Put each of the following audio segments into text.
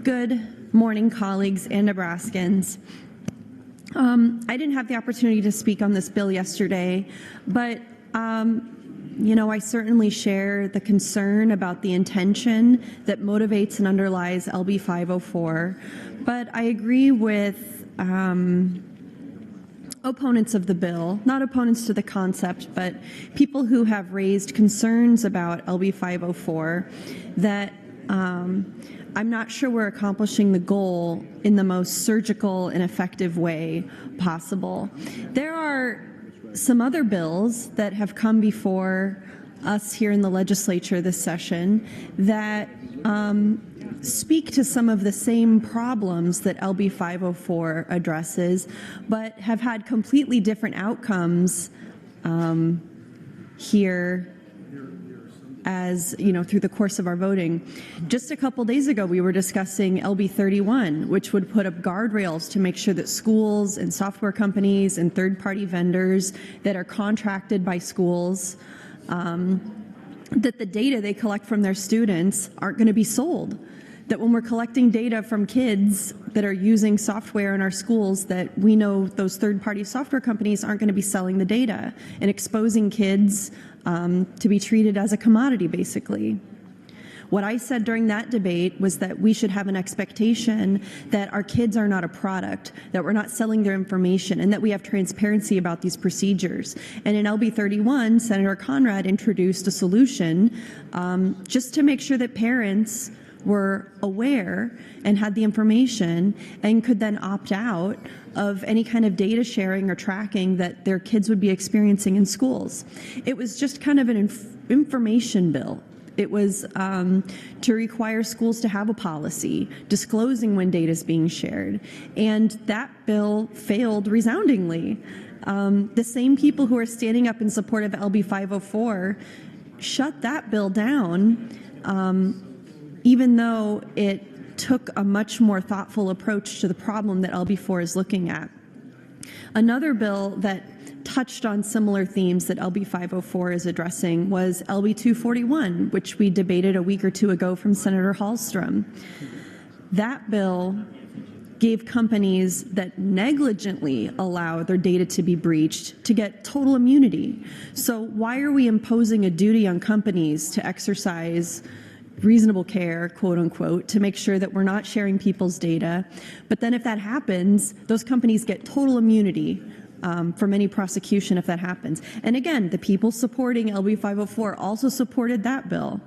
Good morning, colleagues and Nebraskans. I didn't have the opportunity to speak on this bill yesterday, but I certainly share the concern about the intention that motivates and underlies LB504, but I agree with opponents of the bill, not opponents to the concept, but people who have raised concerns about LB504 that I'm not sure we're accomplishing the goal in the most surgical and effective way possible. There are some other bills that have come before us here in the legislature this session that speak to some of the same problems that LB504 addresses, but have had completely different outcomes here as through the course of our voting. Just a couple days ago, we were discussing LB31, which would put up guardrails to make sure that schools and software companies and third-party vendors that are contracted by schools, that the data they collect from their students aren't going to be sold. That when we're collecting data from kids that are using software in our schools, that we know those third-party software companies aren't going to be selling the data and exposing kids to be treated as a commodity, basically. What I said during that debate was that we should have an expectation that our kids are not a product, that we're not selling their information, and that we have transparency about these procedures. And in LB31, Senator Conrad introduced a solution just to make sure that parents were aware and had the information and could then opt out of any kind of data sharing or tracking that their kids would be experiencing in schools. It was just kind of an information bill. It was to require schools to have a policy disclosing when data is being shared. And that bill failed resoundingly. The same people who are standing up in support of LB504 shut that bill down, even though it took a much more thoughtful approach to the problem that LB4 is looking at. Another bill that touched on similar themes that LB504 is addressing was LB241, which we debated a week or two ago from Senator Hallstrom. That bill gave companies that negligently allow their data to be breached to get total immunity. So why are we imposing a duty on companies to exercise reasonable care, quote unquote, to make sure that we're not sharing people's data? But then if that happens, those companies get total immunity from any prosecution if that happens. And again, the people supporting LB504 also supported that bill.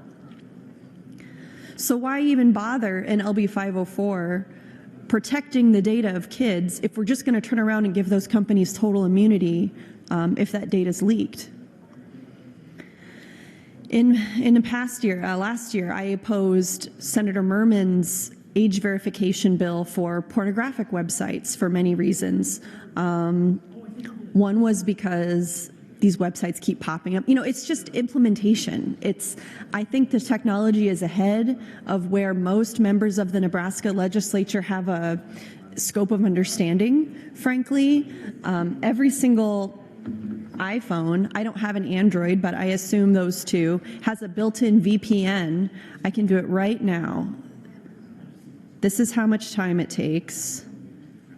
So why even bother in LB504 protecting the data of kids if we're just going to turn around and give those companies total immunity if that data is leaked? In the past year, last year, I opposed Senator Merman's age verification bill for pornographic websites for many reasons. One was because these websites keep popping up. It's just implementation. I think the technology is ahead of where most members of the Nebraska legislature have a scope of understanding, frankly. Every single iPhone, I don't have an Android, but I assume those two, has a built-in VPN. I can do it right now. This is how much time it takes.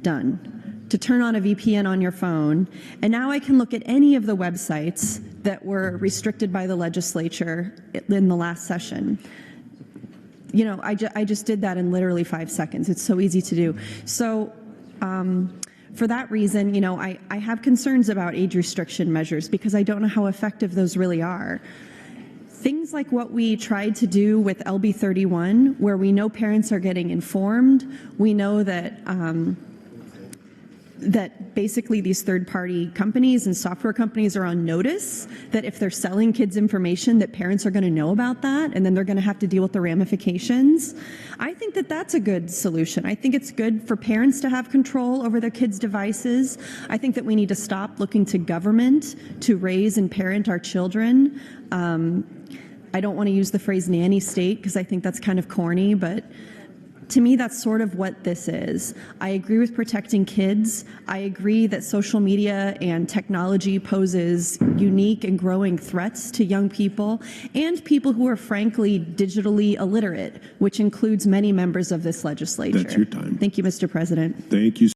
Done. To turn on a VPN on your phone. And now I can look at any of the websites that were restricted by the legislature in the last session. I just did that in literally 5 seconds. It's so easy to do. So for that reason, I have concerns about age restriction measures because I don't know how effective those really are. Things like what we tried to do with LB31, where we know parents are getting informed, we know that that basically these third-party companies and software companies are on notice that if they're selling kids information that parents are going to know about that and then they're going to have to deal with the ramifications. I think that that's a good solution. I think it's good for parents to have control over their kids' devices. I think that we need to stop looking to government to raise and parent our children. I don't want to use the phrase nanny state because I think that's kind of corny, but To me, that's sort of what this is. I agree with protecting kids. I agree that social media and technology poses unique and growing threats to young people and people who are frankly digitally illiterate, which includes many members of this legislature. That's your time. Thank you, Mr. President. Thank you.